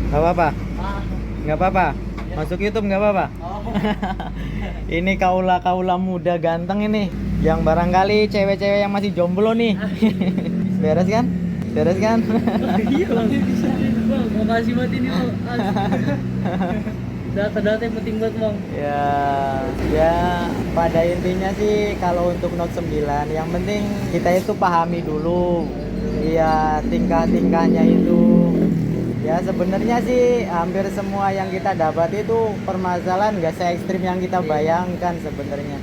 Nggak apa-apa, Ah, nggak apa-apa. Masuk YouTube nggak apa-apa. oh. Ini kaula-kaula muda ganteng ini, yang barangkali cewek-cewek yang masih jomblo nih. Beres kan? Beres kan? Iya bang, bisa bang. Makasih banget ini bang. Data-data yang penting banget bang. Ya, ya pada intinya sih kalau untuk Note 9 yang penting kita itu pahami dulu. Iya, tingkah-tingkahnya itu. Ya sebenarnya sih hampir semua yang kita dapat itu permasalahan nggak se ekstrim yang kita bayangkan sebenarnya.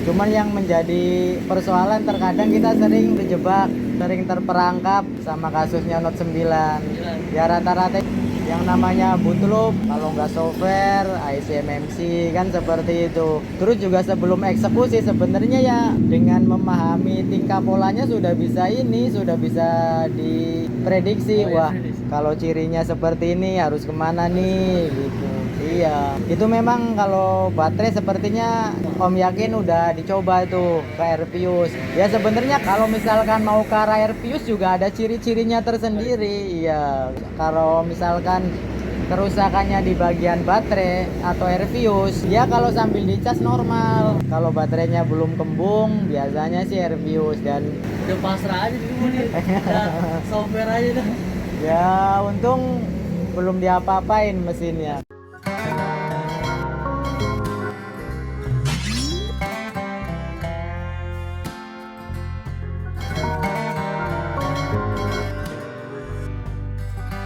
Cuman yang menjadi persoalan terkadang kita sering terjebak, sering terperangkap sama kasusnya Note 9. Ya rata-rata yang namanya bootloop, kalau nggak software, ICMMC kan seperti itu. Terus juga sebelum eksekusi sebenarnya ya dengan memahami tingkah polanya sudah bisa diprediksi. Wah, kalau cirinya seperti ini harus kemana nih gitu. Iya, itu memang kalau baterai sepertinya Om yakin udah dicoba itu ke Airpius. Ya sebenarnya kalau misalkan mau ke arah Airpius juga ada ciri-cirinya tersendiri. Iya, kalau misalkan kerusakannya di bagian baterai atau Airpius, ya kalau sambil dicas normal. Kalau baterainya belum kembung, biasanya sih Airpius dan Udah pasrah aja dulu nih. Udah software aja dah. ya untung belum diapa-apain mesinnya.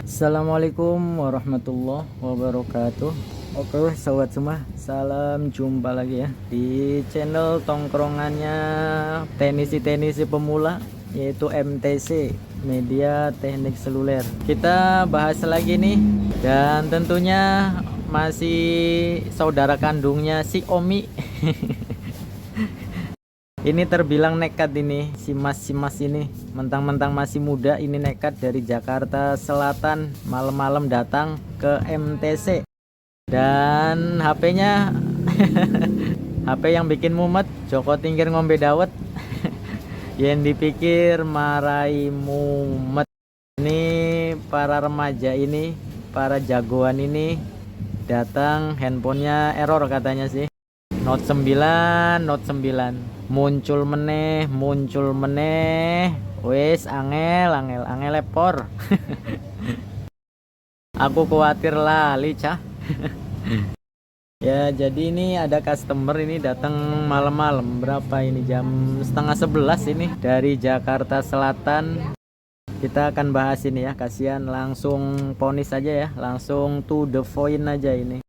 Assalamualaikum warahmatullahi wabarakatuh. Oke sobat semua, salam jumpa lagi ya di channel tongkrongannya teknisi-teknisi pemula, yaitu MTC, Media Teknik Seluler. Kita bahas lagi nih, dan tentunya masih saudara kandungnya si Omi. Ini terbilang nekat ini si mas ini, mentang-mentang masih muda ini nekat dari Jakarta Selatan malam-malam datang ke MTC, dan HP-nya HP yang bikin mumet, Joko Tingkir ngombe dawet. Yang dipikir marai mumet. Ini para remaja ini, para jagoan ini datang, handphonenya error katanya sih. Note 9 muncul meneh wes angel lepor. Aku khawatir lali cah. Ya jadi ini ada customer ini datang malam-malam, berapa ini, jam setengah 11 ini dari Jakarta Selatan. Kita akan bahas ini ya, kasihan, langsung ponis aja ya, langsung to the point aja ini.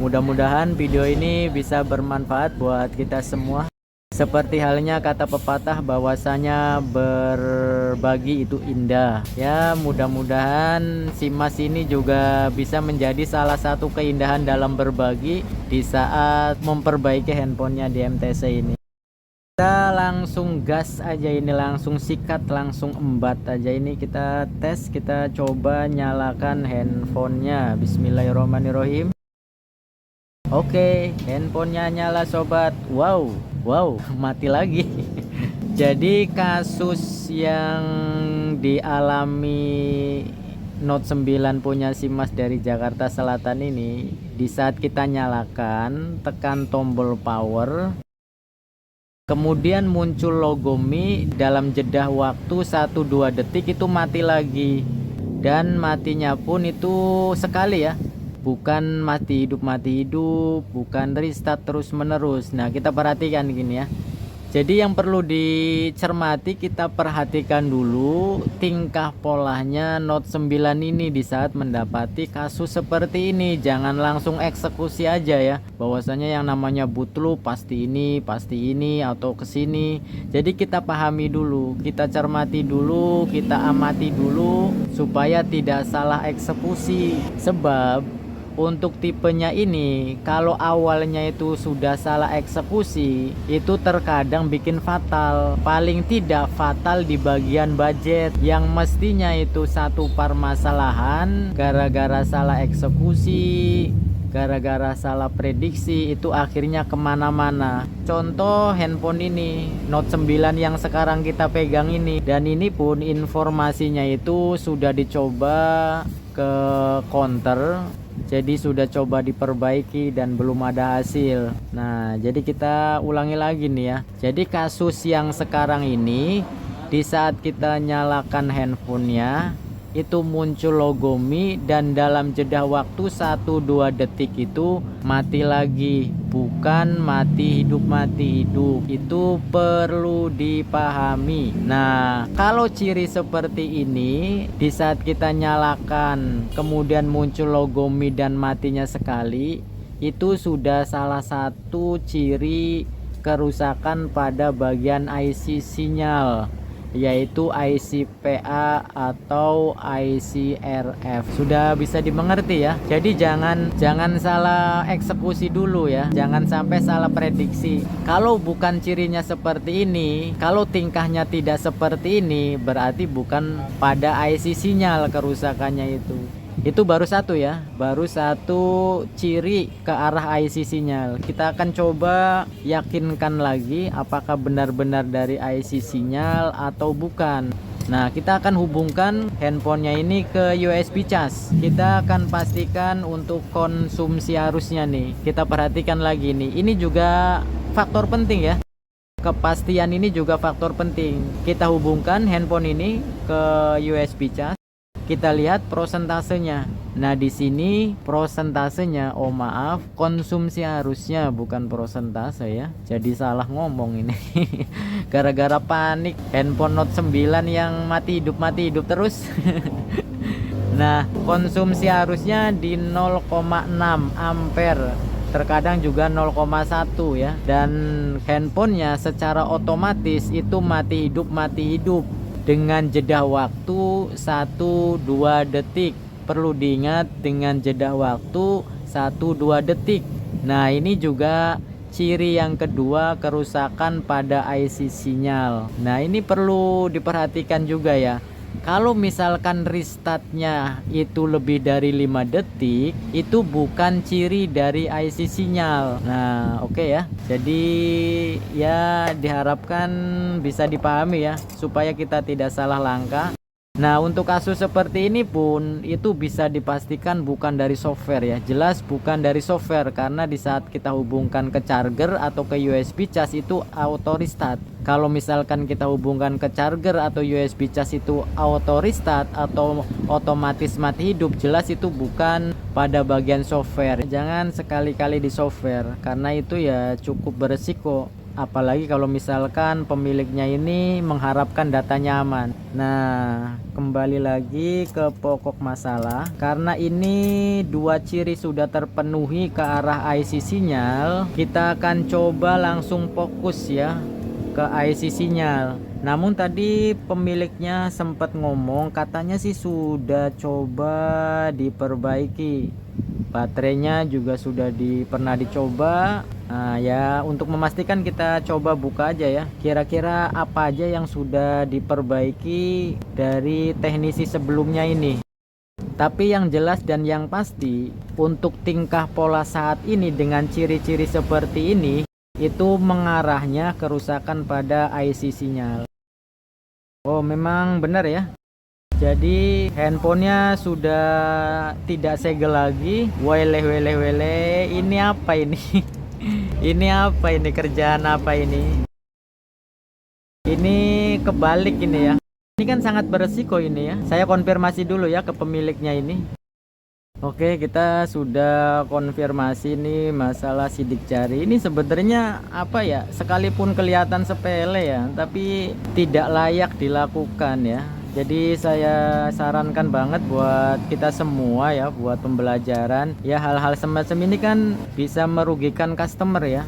Mudah-mudahan video ini bisa bermanfaat buat kita semua. Seperti halnya kata pepatah bahwasanya berbagi itu indah. Ya, mudah-mudahan si Mas ini juga bisa menjadi salah satu keindahan dalam berbagi di saat memperbaiki handphonenya di MTC ini. Kita langsung gas aja ini, langsung sikat, langsung embat aja ini. Kita tes, kita coba nyalakan handphonenya. Bismillahirrahmanirrahim. Oke, handphonenya nyala sobat. Wow, mati lagi. Jadi kasus yang dialami Note 9 punya si Mas dari Jakarta Selatan ini, di saat kita nyalakan, tekan tombol power, kemudian muncul logo Mi, dalam jeda waktu 1-2 detik itu mati lagi. Dan matinya pun itu sekali ya, bukan mati hidup, bukan restart terus menerus. Nah kita perhatikan gini ya, jadi yang perlu dicermati, kita perhatikan dulu tingkah polanya Note 9 ini di saat mendapati kasus seperti ini. Jangan langsung eksekusi aja ya, bahwasanya yang namanya bootloop pasti ini atau kesini. Jadi kita pahami dulu, kita cermati dulu, kita amati dulu supaya tidak salah eksekusi. Sebab untuk tipenya ini, kalau awalnya itu sudah salah eksekusi, itu terkadang bikin fatal. Paling tidak fatal di bagian budget, yang mestinya itu satu permasalahan gara-gara salah eksekusi gara-gara salah prediksi itu akhirnya kemana-mana. Contoh handphone ini Note 9 yang sekarang kita pegang ini, dan ini pun informasinya itu sudah dicoba ke counter, jadi sudah coba diperbaiki dan belum ada hasil. Nah, jadi kita ulangi lagi nih ya. Jadi kasus yang sekarang ini, di saat kita nyalakan handphonenya itu muncul logo Mi, dan dalam jeda waktu 1-2 detik itu mati lagi, bukan mati hidup. Itu perlu dipahami. Nah, kalau ciri seperti ini di saat kita nyalakan kemudian muncul logo Mi dan matinya sekali, itu sudah salah satu ciri kerusakan pada bagian IC sinyal, yaitu IC PA atau IC RF. Sudah bisa dimengerti ya. Jadi jangan salah eksekusi dulu ya. Jangan sampai salah prediksi. Kalau bukan cirinya seperti ini, kalau tingkahnya tidak seperti ini, berarti bukan pada IC sinyal kerusakannya itu. Itu baru satu ya, baru satu ciri ke arah IC sinyal. Kita akan coba yakinkan lagi apakah benar-benar dari IC sinyal atau bukan. Nah, kita akan hubungkan handphonenya ini ke USB cas. Kita akan pastikan untuk konsumsi arusnya nih. Kita perhatikan lagi nih, ini juga faktor penting ya. Kepastian ini juga faktor penting. Kita hubungkan handphone ini ke USB cas. Kita lihat prosentasenya. Nah, di sini prosentasenya, oh maaf, konsumsi arusnya bukan prosentase ya. Jadi salah ngomong ini. Gara-gara panik handphone Note 9 yang mati hidup terus. Nah, konsumsi arusnya di 0,6 ampere. Terkadang juga 0,1 ya. Dan handphonenya secara otomatis itu mati hidup dengan jeda waktu 1-2 detik. Perlu diingat, dengan jeda waktu 1-2 detik. Nah, ini juga ciri yang kedua kerusakan pada IC sinyal. Nah, ini perlu diperhatikan juga ya. Kalau misalkan restartnya itu lebih dari 5 detik, itu bukan ciri dari IC sinyal. Nah, oke ya. Jadi ya diharapkan bisa dipahami ya, supaya kita tidak salah langkah. Nah, untuk kasus seperti ini pun itu bisa dipastikan bukan dari software ya. Jelas bukan dari software, karena di saat kita hubungkan ke charger atau ke USB cas itu auto restart. Kalau misalkan kita hubungkan ke charger atau USB cas itu auto restart atau otomatis mati hidup, jelas itu bukan pada bagian software. Jangan sekali-kali di software, karena itu ya cukup beresiko. Apalagi kalau misalkan pemiliknya ini mengharapkan datanya aman. Nah, kembali lagi ke pokok masalah. Karena ini dua ciri sudah terpenuhi ke arah IC sinyal, kita akan coba langsung fokus ya ke IC sinyal. Namun tadi pemiliknya sempat ngomong, katanya sih sudah coba diperbaiki. Baterainya juga sudah pernah dicoba. Nah, ya untuk memastikan kita coba buka aja ya. Kira-kira apa aja yang sudah diperbaiki dari teknisi sebelumnya ini. Tapi yang jelas dan yang pasti, untuk tingkah pola saat ini dengan ciri-ciri seperti ini, itu mengarahnya kerusakan pada IC sinyal. Oh, memang benar ya. Jadi handphonenya sudah tidak segel lagi. Wele. Ini apa ini? Ini apa ini? Kerjaan apa ini? Ini kebalik ini ya. Ini kan sangat beresiko ini ya. Saya konfirmasi dulu ya ke pemiliknya ini. Oke, kita sudah konfirmasi nih masalah sidik jari. Ini sebenarnya apa ya? Sekalipun kelihatan sepele ya, tapi tidak layak dilakukan ya. Jadi saya sarankan banget buat kita semua ya, buat pembelajaran ya, hal-hal semacam ini kan bisa merugikan customer ya.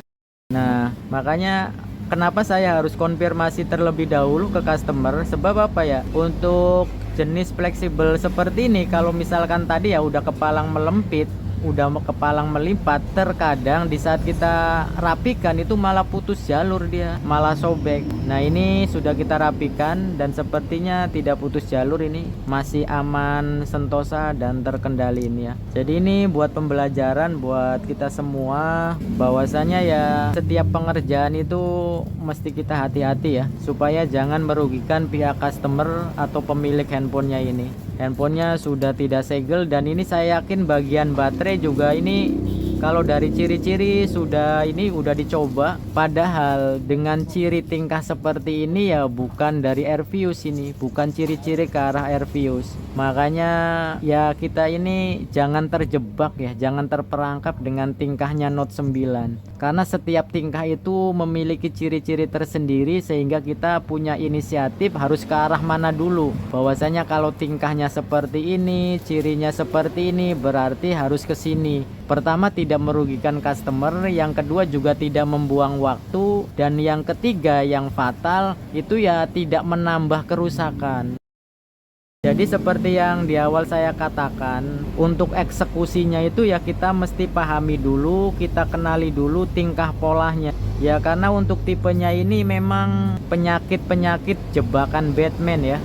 Nah, makanya kenapa saya harus konfirmasi terlebih dahulu ke customer? Sebab apa ya? Untuk jenis fleksibel seperti ini, kalau misalkan tadi ya udah kepalang melempit, udah kepalang melipat, terkadang di saat kita rapikan itu malah putus jalur, dia malah sobek. Nah ini sudah kita rapikan dan sepertinya tidak putus jalur, ini masih aman, sentosa dan terkendali ini ya. Jadi ini buat pembelajaran buat kita semua, bahwasanya ya setiap pengerjaan itu mesti kita hati-hati ya, supaya jangan merugikan pihak customer atau pemilik handphonenya ini. Handphonenya sudah tidak segel, dan ini saya yakin bagian baterai juga ini kalau dari ciri-ciri sudah dicoba, padahal dengan ciri tingkah seperti ini ya bukan dari Airvius, ini bukan ciri-ciri ke arah Airvius. Makanya ya kita ini jangan terjebak ya, jangan terperangkap dengan tingkahnya Note 9, karena setiap tingkah itu memiliki ciri-ciri tersendiri, sehingga kita punya inisiatif harus ke arah mana dulu. Bahwasanya kalau tingkahnya seperti ini, cirinya seperti ini, berarti harus ke sini. Pertama, tidak merugikan customer, yang kedua juga tidak membuang waktu, dan yang ketiga yang fatal itu ya tidak menambah kerusakan. Jadi seperti yang di awal saya katakan, untuk eksekusinya itu ya kita mesti pahami dulu, kita kenali dulu tingkah polanya. Ya karena untuk tipenya ini memang penyakit-penyakit jebakan Batman ya.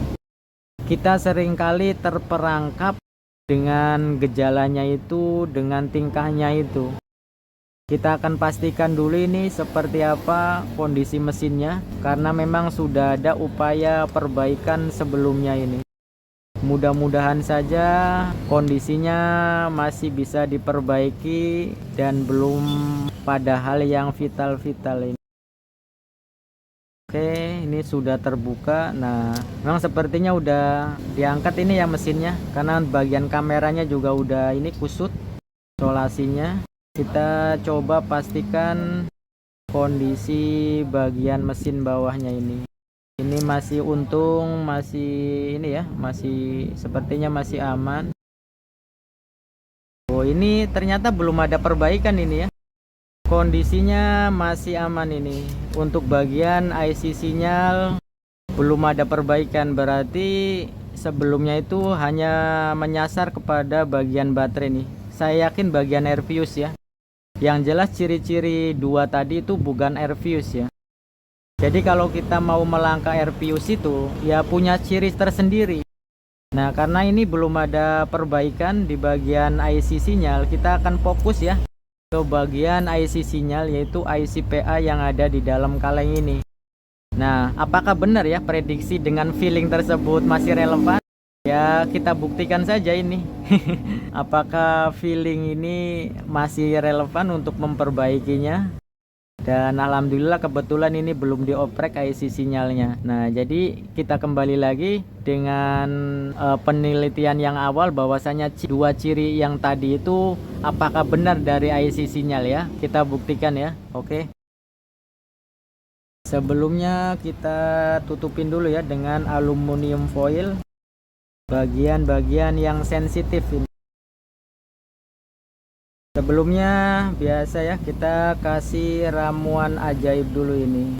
Kita seringkali terperangkap dengan gejalanya itu, dengan tingkahnya itu. Kita akan pastikan dulu ini seperti apa kondisi mesinnya, karena memang sudah ada upaya perbaikan sebelumnya ini. Mudah-mudahan saja kondisinya masih bisa diperbaiki dan belum pada hal yang vital-vital ini. Oke, ini sudah terbuka. Nah, memang sepertinya udah diangkat ini ya mesinnya, karena bagian kameranya juga udah ini kusut isolasinya. Kita coba pastikan kondisi bagian mesin bawahnya ini. Ini masih untung, masih ini ya, masih sepertinya masih aman. Oh, ini ternyata belum ada perbaikan ini ya. Kondisinya masih aman ini. Untuk bagian IC sinyal belum ada perbaikan, berarti sebelumnya itu hanya menyasar kepada bagian baterai nih. Saya yakin bagian Airvius ya. Yang jelas ciri-ciri dua tadi itu bukan Airvius ya. Jadi kalau kita mau melangkah Airvius itu ya punya ciri tersendiri. Nah karena ini belum ada perbaikan di bagian IC sinyal, kita akan fokus ya ke bagian IC sinyal, yaitu IC PA yang ada di dalam kaleng ini. Nah apakah benar ya prediksi dengan feeling tersebut masih relevan? Ya kita buktikan saja ini. Apakah feeling ini masih relevan untuk memperbaikinya? Dan alhamdulillah kebetulan ini belum dioprek IC sinyalnya. Nah jadi kita kembali lagi dengan penelitian yang awal, bahwasanya dua ciri yang tadi itu apakah benar dari IC sinyal ya. Kita buktikan ya. Oke. Sebelumnya kita tutupin dulu ya dengan aluminium foil bagian-bagian yang sensitif ini. Sebelumnya biasa ya kita kasih ramuan ajaib dulu ini.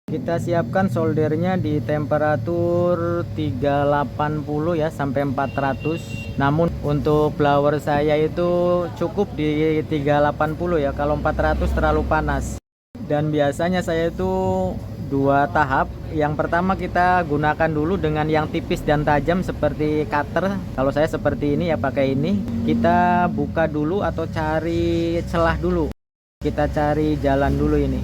Kita siapkan soldernya di temperatur 380 ya sampai 400. Namun untuk blower saya itu cukup di 380 ya. Kalau 400 terlalu panas. Dan biasanya saya itu dua tahap. Yang pertama kita gunakan dulu dengan yang tipis dan tajam seperti cutter. Kalau saya seperti ini ya pakai ini. Kita buka dulu atau cari celah dulu. Kita cari jalan dulu ini.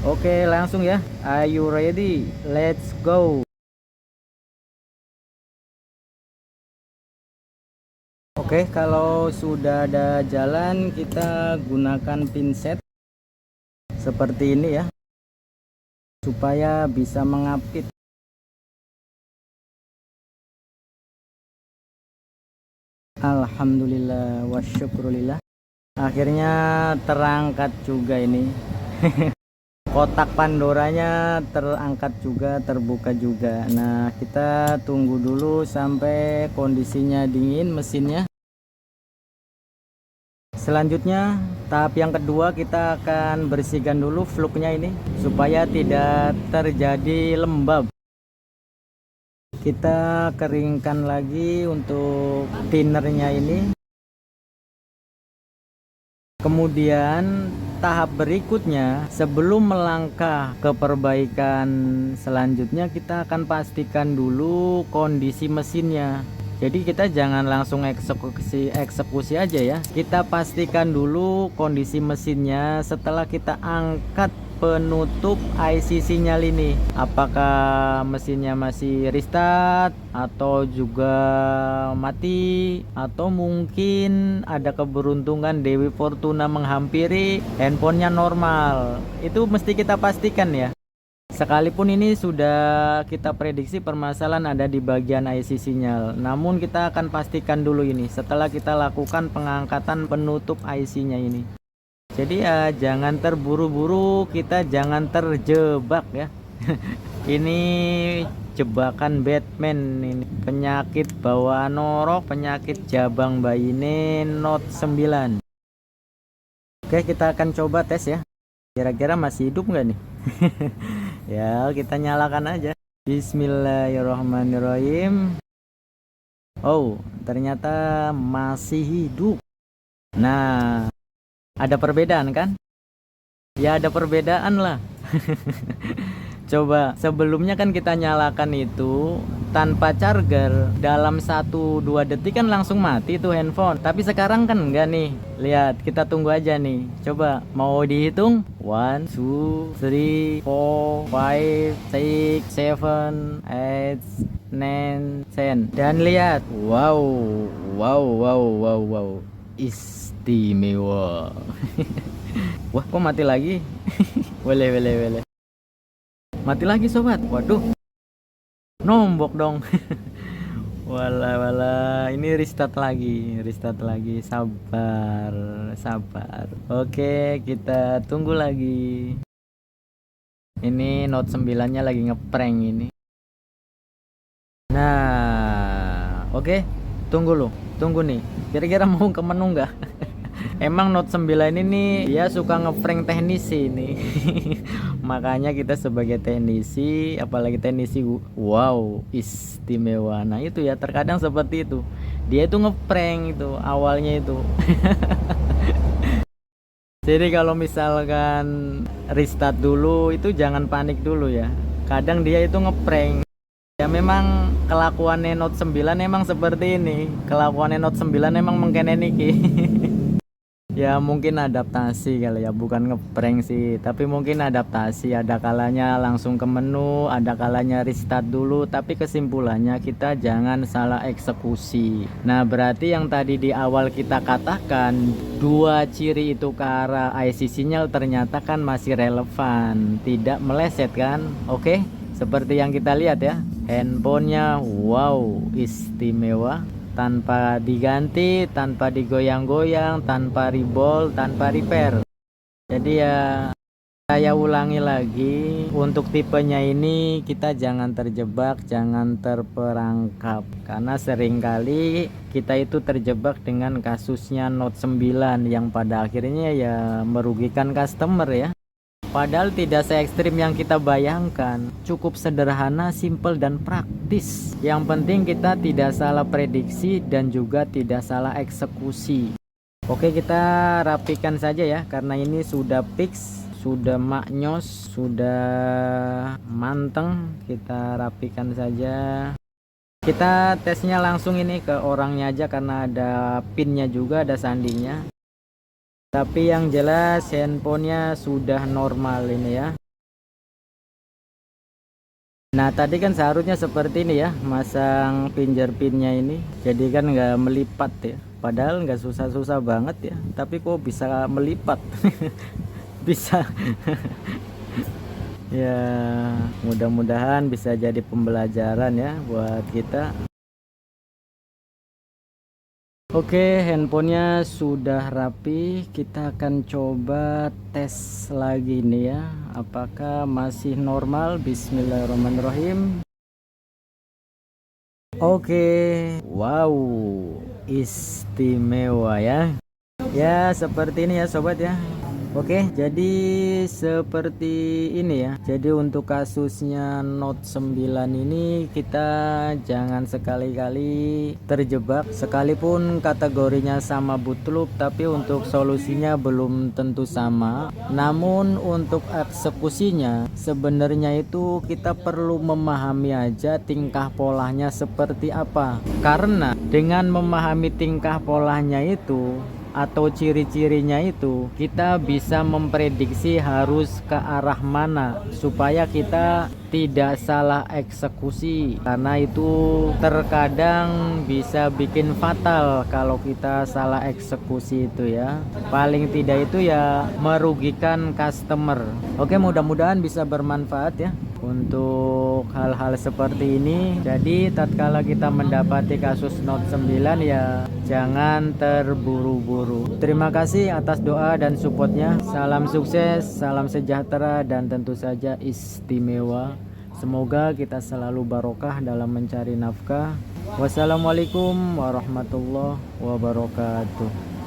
Oke, langsung ya. Are you ready? Let's go. Oke, kalau sudah ada jalan kita gunakan pinset seperti ini ya, supaya bisa mengapit. Alhamdulillah wa syukrulillah, akhirnya terangkat juga ini. Kotak Pandoranya terangkat juga, terbuka juga. Nah kita tunggu dulu sampai kondisinya dingin mesinnya. Selanjutnya tahap yang kedua, kita akan bersihkan dulu fluknya ini supaya tidak terjadi lembab. Kita keringkan lagi untuk thinnernya ini. Kemudian tahap berikutnya, sebelum melangkah ke perbaikan selanjutnya, kita akan pastikan dulu kondisi mesinnya. Jadi kita jangan langsung eksekusi aja ya. Kita pastikan dulu kondisi mesinnya setelah kita angkat penutup IC sinyal ini. Apakah mesinnya masih restart atau juga mati, atau mungkin ada keberuntungan Dewi Fortuna menghampiri, handphonenya normal. Itu mesti kita pastikan ya. Sekalipun ini sudah kita prediksi permasalahan ada di bagian IC sinyal, namun kita akan pastikan dulu ini setelah kita lakukan pengangkatan penutup IC-nya ini. Jadi ya jangan terburu-buru, kita jangan terjebak ya. Ini jebakan Batman ini. Penyakit bawaan norok, penyakit jabang bayi ini Note 9. Oke, kita akan coba tes ya. Kira-kira masih hidup nggak nih? Ya, kita nyalakan aja. Bismillahirrahmanirrahim. Oh, ternyata masih hidup. Nah, ada perbedaan kan? Ya ada perbedaan lah. Coba sebelumnya kan kita nyalakan itu tanpa charger, dalam 1-2 detik kan langsung mati tuh handphone. Tapi sekarang kan enggak nih. Lihat, kita tunggu aja nih. Coba mau dihitung? 1, 2, 3, 4, 5, 6, 7, 8, 9, 10. Dan lihat, wow, istimewa. Wah, kok mati lagi? Boleh. Mati lagi sobat. Waduh, nombok dong. Walah, ini restart lagi. Sabar. Oke, kita tunggu lagi. Ini Note 9 nya lagi ngeprank ini. Nah, oke, tunggu nih. Kira-kira mau ke menu nggak? Emang Note 9 ini nih dia suka ngeprank teknisi nih. Makanya kita sebagai teknisi, apalagi teknisi, wow, istimewa. Nah itu ya, terkadang seperti itu. Dia itu ngeprank itu awalnya itu. Jadi kalau misalkan restart dulu itu jangan panik dulu ya. Kadang dia itu ngeprank. Ya memang kelakuannya Note 9 emang seperti ini. Kelakuannya Note 9 emang mengkene niki. Ya mungkin adaptasi kali ya, bukan ngeprank sih, tapi mungkin adaptasi. Ada kalanya langsung ke menu, ada kalanya restart dulu, tapi kesimpulannya kita jangan salah eksekusi. Nah berarti yang tadi di awal kita katakan, 2 ciri itu ke arah IC sinyal ternyata kan masih relevan, tidak meleset kan. Oke, seperti yang kita lihat ya, handphonenya wow, istimewa. Tanpa diganti, tanpa digoyang-goyang, tanpa reball, tanpa repair. Jadi ya saya ulangi lagi, untuk tipenya ini kita jangan terjebak, jangan terperangkap, karena seringkali kita itu terjebak dengan kasusnya Note 9 yang pada akhirnya ya merugikan customer ya. Padahal tidak se ekstrim yang kita bayangkan, cukup sederhana, simple dan praktis. Yang penting kita tidak salah prediksi dan juga tidak salah eksekusi. Oke, kita rapikan saja ya, karena ini sudah fix, sudah maknyos, sudah manteng. Kita rapikan saja. Kita tesnya langsung ini ke orangnya aja, karena ada pinnya juga, ada sandinya. Tapi yang jelas handphonenya sudah normal ini ya. Nah tadi kan seharusnya seperti ini ya, masang fingerprintnya ini, jadi kan nggak melipat ya. Padahal nggak susah-susah banget ya, tapi kok bisa melipat. Bisa. Ya mudah-mudahan bisa jadi pembelajaran ya buat kita. Oke, handphonenya sudah rapi. Kita akan coba tes lagi nih ya, apakah masih normal. Bismillahirrahmanirrahim. Oke, wow, istimewa ya. Ya seperti ini ya sobat ya. Oke, jadi seperti ini ya. Jadi untuk kasusnya Note 9 ini kita jangan sekali-kali terjebak. Sekalipun kategorinya sama bootloop, tapi untuk solusinya belum tentu sama. Namun untuk eksekusinya sebenarnya itu kita perlu memahami aja tingkah polanya seperti apa. Karena dengan memahami tingkah polanya itu atau ciri-cirinya itu, kita bisa memprediksi harus ke arah mana supaya kita tidak salah eksekusi, karena itu terkadang bisa bikin fatal kalau kita salah eksekusi itu ya. Paling tidak itu ya merugikan customer. Oke, mudah-mudahan bisa bermanfaat ya untuk hal-hal seperti ini. Jadi tatkala kita mendapati kasus Note 9 ya jangan terburu-buru. Terima kasih atas doa dan supportnya. Salam sukses, salam sejahtera, dan tentu saja istimewa. Semoga kita selalu barokah dalam mencari nafkah. Wassalamualaikum warahmatullahi wabarakatuh.